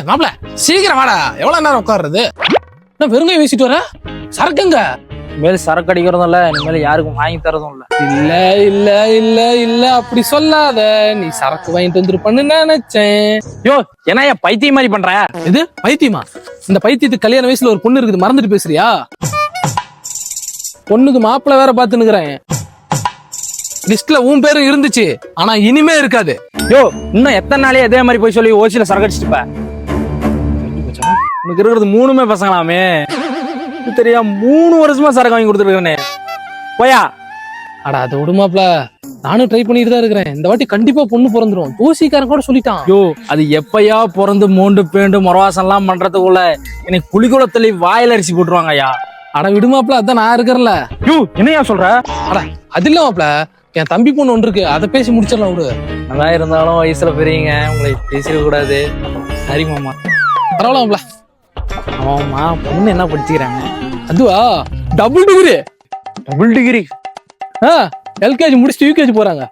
மாப்பிள சீக்கிரம் வாடா, எவ்வளவு நேரம் உட்கார்றது? என்ன வெறுங்கை வீசிட்டு வர? சரக்குங்க? இனிமேல் சரக்கு அடிக்கிறதும் இல்ல, இனிமேல் யாருக்கும் வாங்கி தரதும் இல்ல. இல்ல இல்ல இல்ல இல்ல அப்படி சொல்லாத. நீ சரக்கு வாங்கிட்டு வந்துருப்பன்னு நினைச்சேன். யோ என்ன பைத்தியம் மாதிரி பண்ற? இது பைத்தியமா? இந்த பைத்தியத்துக்கு கல்யாண வயசுல ஒரு பொண்ணு இருக்குது, மறந்துட்டு பேசுறியா? பொண்ணுக்கு மாப்பிள்ள வேற பாத்துனுக்குறேன். லிஸ்ட்ல உன் பேரும் இருந்துச்சு, ஆனா இனிமே இருக்காது. யோ இன்னும் எத்தனை நாளே இதே மாதிரி போய் சொல்லி ஓசியில சரக்கு அடிச்சுட்டுப்ப? உனக்கு இருக்கிறது 3 பசங்களாமே. தெரியா 3 வருஷமா சரக்கு வாங்கி கொடுத்துருக்கேனே. போயா. அடா அது விடுமாப்ல, நானும் ட்ரை பண்ணிட்டு தான் இருக்கிறேன். இந்த வாட்டி கண்டிப்பா பொண்ணு பிறந்துரும். தோசிக்காரன் கூட சொல்லிட்டான். யோ அது எப்பயா பிறந்து மோண்டு பேண்டு மொரவாசம் எல்லாம் பண்றதுக்குள்ள எனக்கு புலிகுளத்தள்ளி வாயில அரிசி போட்டுருவாங்க ஐயா. அட விடுமாப்ல, அதான் நான் இருக்கிறேன்ல. யோ என்னையா சொல்ற? அட அது இல்ல மாப்ள, என் தம்பி பொண்ணு ஒன்று இருக்கு, அதை பேசி முடிச்சிடலாம் விடு. அதான் இருந்தாலும் வயசுல பெரியங்க, உங்களை பேசிட கூடாது. சரி மாமா. பரவாயில்ல மாப்ள. ஆமாம்மா, பொண்ணு என்ன படிச்சுக்கிறாங்க? அதுவா double degree. Double degree? LKG முடிச்சுட்டு யூகேஜி போறாங்க.